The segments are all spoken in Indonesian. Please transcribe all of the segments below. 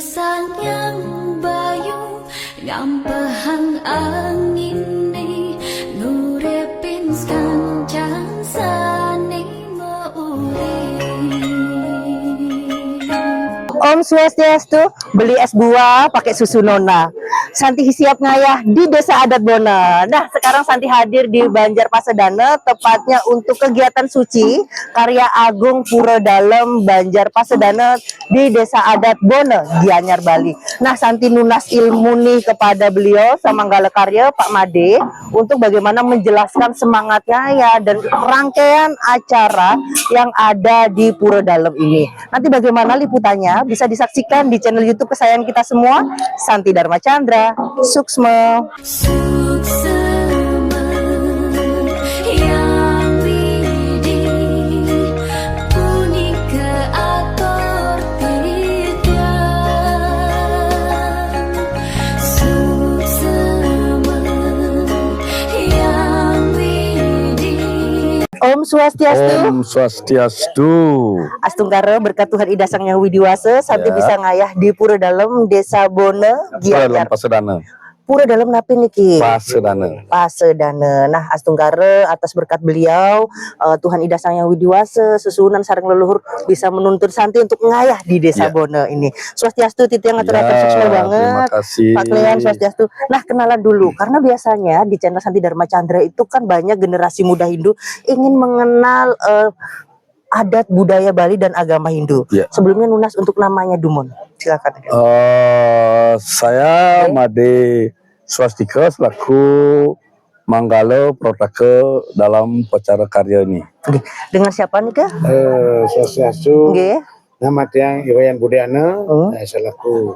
sang yang bayu ngampehang angin ni ngurepin kancang sane meuli. Om Swastiastu, beli es buah pakai susu nona. Santi siap ngayah di Desa Adat Bona. Nah, sekarang Santi hadir di Banjarpasedana, tepatnya untuk kegiatan suci karya Agung Pura Dalem Banjarpasedana di Desa Adat Bona, Gianyar, Bali. Nah, Santi nunas ilmu nih kepada beliau Samanggala Karya Pak Made untuk bagaimana menjelaskan semangatnya ya dan rangkaian acara yang ada di Pura Dalem ini. Nanti bagaimana liputannya bisa disaksikan di channel YouTube kesayangan kita semua, Santi Dharma Chandra, Suksma. Suksema yang widi punika ator tiga. Suksema yang widi. Om Swastiastu. Om Swastiastu. Astungkara berkat Tuhan Ida Sang Yang Widiwasa, Santi Ya. bisa ngayah di Pura Dalem Desa Bona, Pura Dalem Gianyar. Pasedana. Pura Dalem napi niki? Pasedana. Pasedana. Nah, Astungkara atas berkat beliau Tuhan Ida Sang Yang Widiwasa, susunan sareng leluhur bisa menuntun Santi untuk ngayah di Desa Ya. Bona ini. Swastiastu titiang ngaturaken suksma banget. Terima kasih. Pak Klean Swastiastu. Nah, kenalan dulu karena biasanya di channel Santi Dharma Chandra itu kan banyak generasi muda Hindu ingin mengenal adat budaya Bali dan agama Hindu. Ya. Sebelumnya nunas untuk namanya Dumon. Silakan. Saya Made Swastika selaku Manggala Protake dalam upacara karya ini. Oke. Dengan siapa nih Kak? Swastiastu, Oke. nama tiang Iwayan Budiana, selaku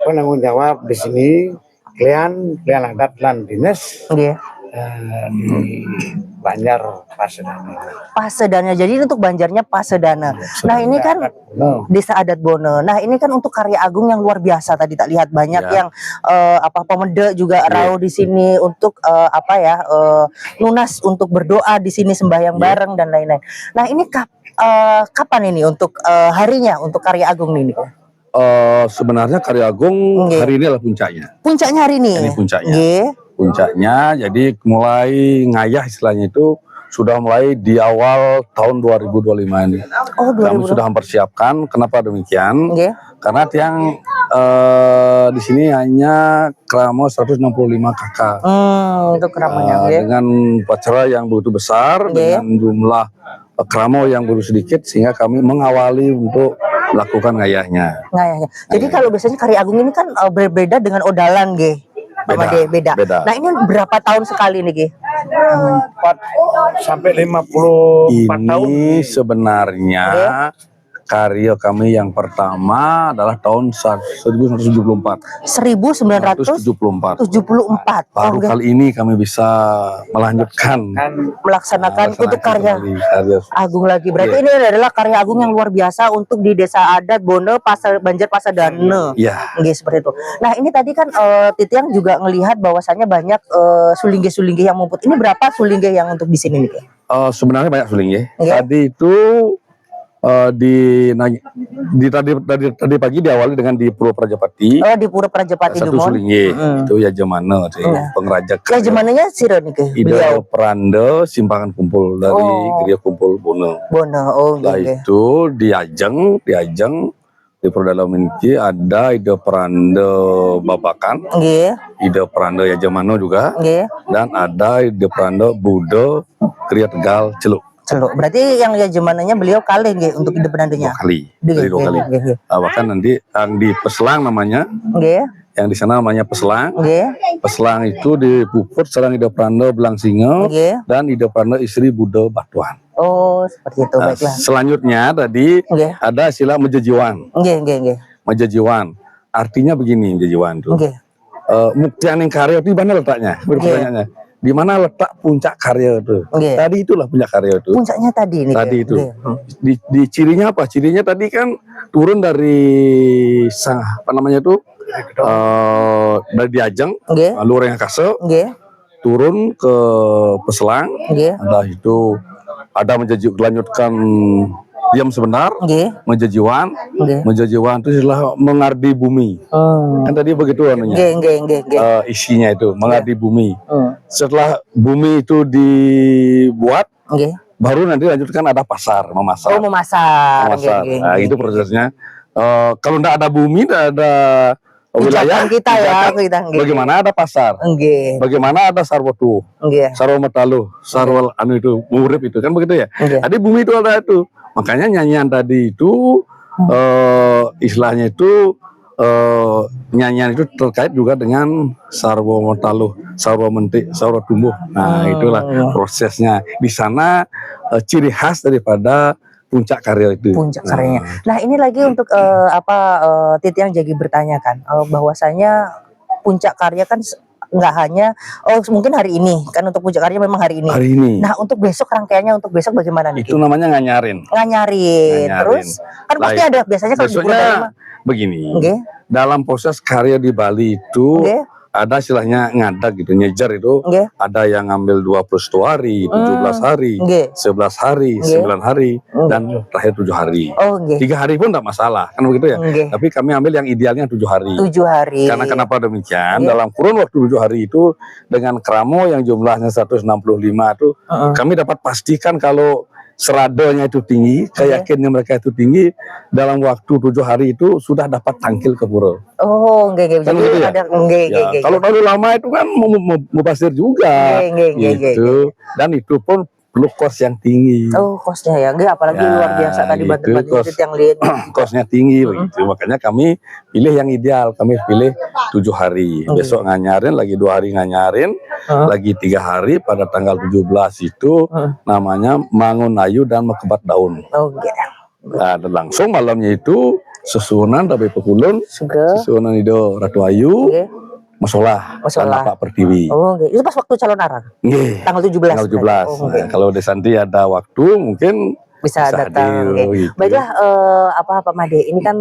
penanggung jawab di sini, klien adat lan dinas Oke. di Banjar Pasedana. Pasedana. Jadi untuk Banjarnya Pasedana. Nah, ini kan No. Desa Adat Bona. Nah, ini kan untuk karya agung yang luar biasa tadi tak lihat banyak Ya. yang pemeda juga rau di sini untuk nunas untuk berdoa di sini sembahyang bareng dan lain-lain. Nah, ini kapan ini untuk harinya untuk karya agung ini? Sebenarnya karya agung Oke. hari ini adalah puncaknya. Puncaknya hari ini. Ini puncaknya. Oke. Puncaknya, jadi mulai ngayah istilahnya itu sudah mulai di awal tahun 2025 ini. Oh, Kami 2000. sudah mempersiapkan. Kenapa demikian? Oke. Karena tiang di sini hanya kramo 165 kakak. Untuk keramanya. Oke. Dengan upacara yang begitu besar, Oke. dengan jumlah kramo yang begitu sedikit, sehingga kami mengawali untuk melakukan ngayahnya. Ngayahnya. Jadi kalau biasanya karya agung ini kan berbeda dengan odalan, Ge. Pak Beda, Made, beda. beda. Nah, ini berapa tahun sekali nih, Ge? 4 sampai 54 tahun. Ini sebenarnya karya kami yang pertama adalah tahun 1974. 1974. 174. Baru Oke. kali ini kami bisa melanjutkan Melaksanakan untuk karya karya. agung lagi. Berarti Iya. ini adalah karya agung yang luar biasa untuk di Desa Adat Bona Banjarpasedana. Ya, Nggih, seperti itu. Nah, ini tadi kan Titiang juga ngelihat bahwasannya banyak sulinggih-sulinggih yang mumput. Ini berapa sulinggih yang untuk di sini nih, Ge? sebenarnya banyak suling ya. Iya. Tadi itu tadi pagi diawali dengan di Pura Prajapati. Oh, di Pura Prajapati Satu Dumon. suling itu ya Jemana pengrajak. Ya, zamannya sira nih, Ge? Ida Beliau Peranda Simpangan Kumpul dari Oh. Gereja Kumpul Bono. Bona. Oh, Setelah nggih. itu diajeng di Pura Dalam ini ada Ida Peranda Babakan, Nggih. Ida Peranda ya Jemana juga, Nggih. dan ada Ida Peranda Buddha Kriya Tegal Celuk. Celuk. Berarti yang ya zamannya beliau kalih nggih untuk ide penandanya. 2 kali. Dari 2 kali. Nggih. Bahkan nanti yang di Peselang namanya, Nggih. yang di sana namanya Peselang. Nggih. Peselang itu di Puput serang Ida Pranda Belang Singa Nggih. dan Ida Pranda istri Buddha Batuan. Oh, seperti itu. Nah, Baiklah. selanjutnya tadi Nggih. ada istilah Mejejiwan. Nggih. Mejejiwan. Artinya begini Mejejiwan itu. Nggih. Muktian yang karya itu di mana letaknya? Pertanyaannya. Di mana letak puncak karya itu? Nggih. Tadi itulah puncak karya itu. Puncaknya tadi nih. Tadi Ge. itu. Nggih. Di cirinya apa? Cirinya tadi kan turun dari dari Diajeng, Nggih. Lureng Kase, Nggih. turun ke Peselang. Nggih. Ada itu ada lanjutkan diam sebentar, Nggih. menjajiwan. Nggih. Menjajiwan itu istilah mengardi bumi. Kan tadi begitu anunya. Nggih. Isinya itu mengardi bumi. Hmm. Setelah bumi itu dibuat, Nggih. baru nanti lanjutkan ada pasar, memasak. Oh, memasak. Memasak. Nggih, Nah, nggih, itu nggih. prosesnya. Kalau tidak ada bumi, tidak ada wilayah Pijakan kita ya, pijakan, kita, nggih. bagaimana ada pasar? Nggih. Bagaimana ada sarwotu? Nggih. Sarwa metalu, sarwa anu itu, urip itu kan begitu ya. Nggih. Tadi bumi itu ada itu. Makanya nyanyian tadi itu istilahnya itu nyanyian itu terkait juga dengan sarwa metalu, sarwa mentik, sarwa tumbuh. Nah, itulah prosesnya. Di sana ciri khas daripada puncak karya itu. Puncak karyanya. Nah, ini lagi untuk Titi yang jadi bertanyakan bahwasanya puncak karya kan nggak hanya mungkin hari ini kan, untuk puncak karya memang hari ini. Hari ini. Nah, untuk besok rangkaiannya untuk besok bagaimana nih? Itu namanya nganyarin. Nganyarin. Terus kan pasti Baik. ada biasanya kalau di Besoknya Purbalingga. begini. Nggih. Dalam proses karya di Bali itu Nggih. ada istilahnya ngadak gitu, nyejar itu. Nggih. Ada yang ngambil 21 hari, 17 hari, Nggih. 11 hari, Nggih. 9 hari, dan terakhir 7 hari. Oh, nggih. 3 hari pun tidak masalah, kan begitu ya. Nggih. Tapi kami ambil yang idealnya 7 hari. 7 hari. Karena kenapa demikian? Nggih. Dalam kurun waktu 7 hari itu dengan kramo yang jumlahnya 165 itu, kami dapat pastikan kalau seradonya itu tinggi, keyakinan mereka itu tinggi, dalam waktu 7 hari itu sudah dapat tangkil ke pura. Oh, nggih. Kan Jadi gitu ya? ada nggih. Ya, kalau terlalu lama itu kan mau pasir juga, Nggih. gitu. Dan itu pun perlu kos yang tinggi. Oh, kosnya ya. Nggih, apalagi Ya, luar biasa tadi gitu, bantu-bantu kos. yang lihat. Kosnya tinggi begitu. Makanya kami pilih yang ideal. Kami pilih 7 hari. Besok nganyarin, lagi 2 hari nganyarin, lagi 3 hari pada tanggal 17 itu namanya Mangun Ayu dan Mekebat Daun. Oh, nggih. Nah, dan langsung malamnya itu susunan dari Pekulun, Suga. susunan itu Ratu Ayu, Nggih. Masalah, Masalah. Pak Pertiwi. Oh, nggih. Itu pas waktu calon arang. Nggih. Tanggal 17. Tanggal 17. Oh, Nah, kalau Desanti ada waktu mungkin bisa datang. hadir, Oke. gitu. Baiklah, Pak Made, ini kan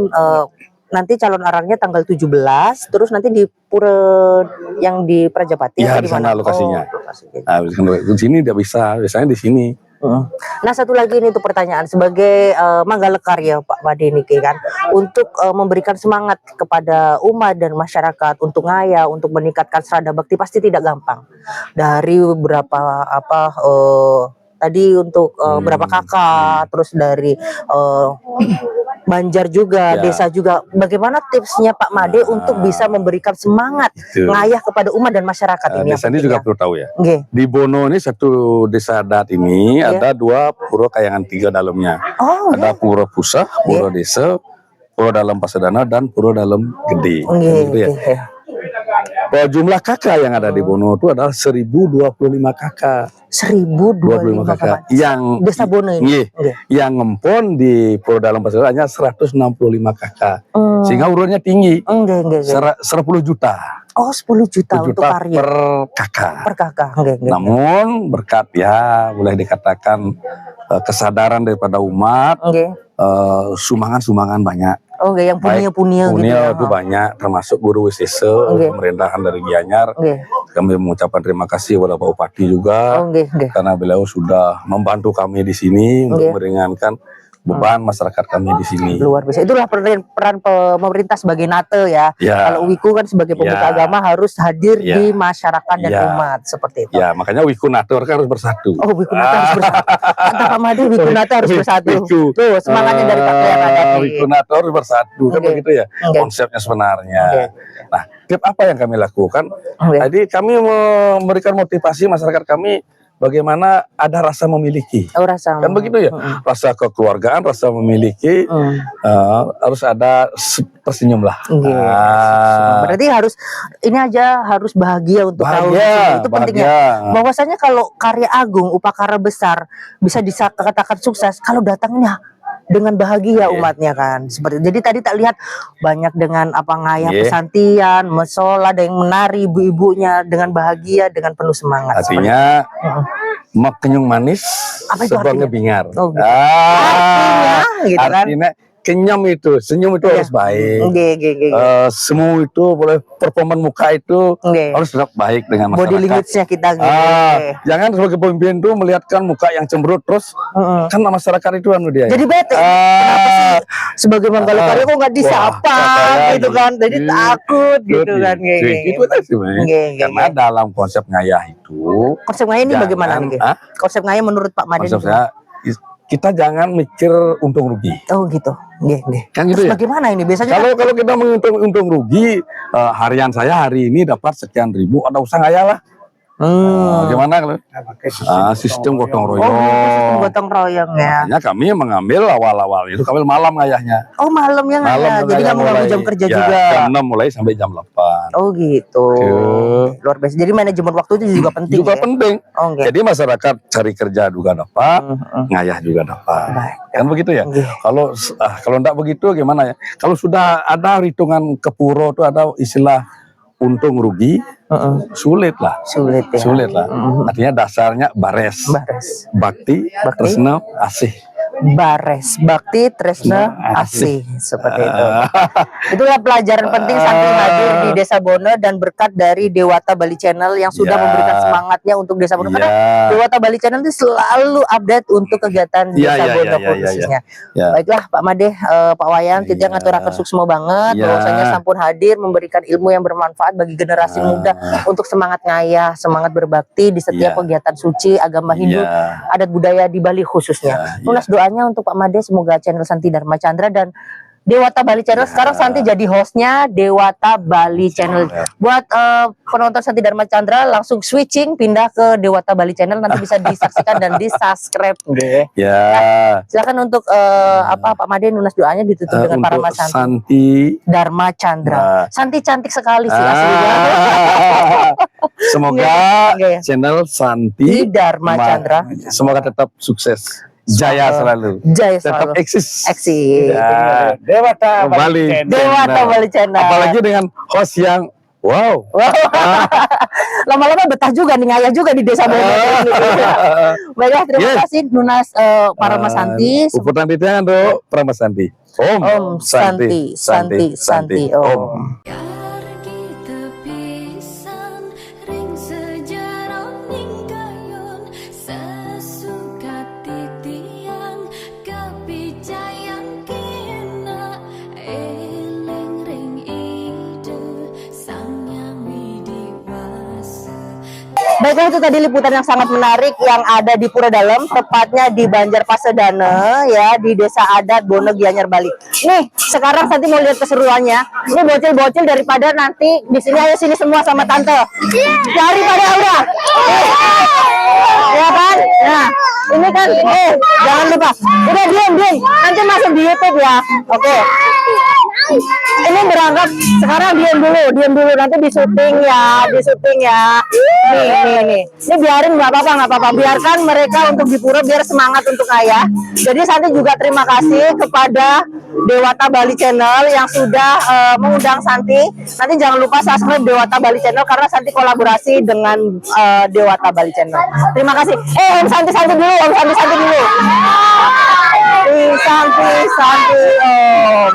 nanti calon arangnya tanggal 17, terus nanti di pura yang di Prajapati Iya, atau di di mana? sana lokasinya. Oh, lokasinya. Nah, di sini tidak bisa, biasanya di sini. Nah, satu lagi ini untuk pertanyaan sebagai Manggala Karya Pak Made ini kan, untuk memberikan semangat kepada umat dan masyarakat untuk ngaya, untuk meningkatkan serada bakti pasti tidak gampang. Dari beberapa tadi untuk berapa kakak, terus dari Banjar juga, Ya. desa juga. Bagaimana tipsnya Pak Made untuk bisa memberikan semangat Itu. ngayah kepada umat dan masyarakat ini? yang Desanti pentingnya? juga perlu tahu ya. Nggih. Di Bono ini satu desa adat ini Iya. ada 2 pura kayangan 3 dalamnya. Oh, Ada pura pusah, pura desa, pura dalam Pasedana, dan pura dalam gede. nggih, Gitu ya. nggih. Jumlah kakak yang ada di Bono itu adalah 1025 kakak. 1025 kakak. Yang Desa Bono ini. Nggih. Nggih. Yang ngempon di pura dalam Pasedana hanya 165 kakak. Sehingga urunnya tinggi. Nggih. 10 juta. Oh, 10 juta untuk karya per kakak. per kakak. Nggih. Namun berkat ya boleh dikatakan kesadaran daripada umat, Nggih. sumbangan-sumbangan banyak. Oh, nggih, yang punya-punya gitu. Punya ya. itu banyak, termasuk guru Wisese, Nggih. pemerintahan dari Gianyar. Nggih. Kami mengucapkan terima kasih kepada Pak Bupati juga, Oh, nggih. karena beliau sudah membantu kami di sini untuk Nggih. meringankan beban masyarakat kami di sini. Luar biasa. Itulah peran pemerintah sebagai NATO ya. Ya. Kalau Wiku kan sebagai pemuka Ya. agama harus hadir Ya. di masyarakat dan Ya. umat seperti itu. Ya, makanya Wiku Nator kan harus bersatu. Oh, Wiku Nata harus bersatu. Kata Pak Made, Wiku Nata harus bersatu. Wiku. Tuh, semangatnya dari Pak yang ada nih. Wiku Nator harus bersatu, kan Oke. begitu ya Oke. konsepnya sebenarnya. Oke. Nah, tip apa yang kami lakukan? Oke. Jadi kami memberikan motivasi masyarakat kami bagaimana ada rasa memiliki. Oh, rasa. Kan begitu ya, rasa kekeluargaan, rasa memiliki, harus ada tersenyum lah. Nggih. Berarti ini harus bahagia untuk tahu Bahagia, itu pentingnya. bahagia. Bahwasanya kalau karya agung, upacara besar bisa dikatakan sukses kalau datangnya dengan bahagia umatnya kan. Seperti jadi tadi tak lihat banyak dengan ngayah Nggih. pesantian, mesola, ada yang menari ibu-ibunya dengan bahagia, dengan penuh semangat. Artinya mak kenyung manis Apa itu sebuah artinya? ngebingar. Oh, gitu. Artinya, gitu kan? Artinya kenyam itu, senyum itu harus baik. Semua itu boleh performa muka itu harus tetap baik dengan masyarakat. Body language-nya kita Jangan sebagai pemimpin tuh melihatkan muka yang cemberut terus kan masyarakat itu dia. Jadi bete. Kenapa sih sebagai Manggala Karya kok nggak disapa gitu kan? Jadi takut gitu kan. Itu sih, karena dalam konsep ngayah itu. Konsep ngayah ini bagaimana? Konsep ngayah menurut Pak Made? Konsep saya, kita jangan mikir untung rugi. Oh gitu. Kan gitu ya. Bagaimana ini biasanya? Kalau kita menghitung untung rugi, harian saya hari ini dapat sekian ribu, ada usaha ngayah lah. Gimana kalau sistem gotong royong? Sistem gotong royong ya. Makanya kami mengambil awal-awal itu kami malam ngayahnya. Oh malamnya ngayah, jadi nggak mengganggu jam kerja juga. Jam 6 mulai sampai jam 8. Oh gitu. Luar biasa. Jadi manajemen waktu itu juga penting. Juga penting. Jadi masyarakat cari kerja juga dapat, ngayah juga dapat. Kan begitu ya. Kalau enggak begitu gimana ya? Kalau sudah ada hitungan ke puro itu ada istilah untung rugi, sulit lah. Sulit lah. Artinya dasarnya bares. Bakti, tresna, asih. Bares, bakti, tresna, asih, seperti itu. Itulah pelajaran penting Santi hadir di Desa Bono dan berkat dari Dewata Bali Channel yang sudah memberikan semangatnya untuk Desa Bono. Karena Dewata Bali Channel itu selalu update untuk kegiatan Desa Bono khususnya. Baiklah Pak Made, Pak Wayan, tidak ngaturakan suksma banget. Bahwasanya sampun hadir memberikan ilmu yang bermanfaat bagi generasi muda untuk semangat ngayah, semangat berbakti di setiap kegiatan suci agama Hindu, adat budaya di Bali khususnya. Lunas doanya untuk Pak Made, semoga channel Santi Dharma Chandra dan Dewata Bali Channel. Sekarang Santi jadi hostnya Dewata Bali Channel. Buat penonton Santi Dharma Chandra langsung switching pindah ke Dewata Bali Channel, nanti bisa disaksikan dan di subscribe. Silakan untuk Pak Made, lunas doanya ditutup dengan para mas Santi Dharma Chandra. Santi cantik sekali sih aslinya. Semoga channel Santi Dharma Chandra semoga tetap sukses. Jaya selalu. Tetap eksis. Dewata Bali. Dewata Bali Channel. Apalagi dengan host yang wow. Lama-lama betah juga nih, ngayah juga di Desa Bono. Baiklah, terima kasih lunas para Mas Santi. Uputan di tangan do para Mas Santi. Om Santi, Om. Baiklah, itu tadi liputan yang sangat menarik yang ada di Pura Dalem, tepatnya di Banjarpasedana ya, di Desa Adat Bono Gianyar Bali. Nih, sekarang Santi mau lihat keseruannya. Ini bocil-bocil daripada nanti di sini, ayo sini semua sama tante. Daripada udah. Ya kan? Nah, ini kan jangan lupa. Udah diam. Nanti masuk di YouTube ya. Oke. Ini berangkat sekarang, diam dulu nanti di syuting ya. Nih. Ini biarin nggak apa-apa. Biarkan mereka untuk di pura biar semangat untuk ayah. Jadi Santi juga terima kasih kepada Dewata Bali Channel yang sudah mengundang Santi. Nanti jangan lupa subscribe Dewata Bali Channel karena Santi kolaborasi dengan Dewata Bali Channel. Terima kasih. Om Santi dulu. Santi dulu. Santi Om.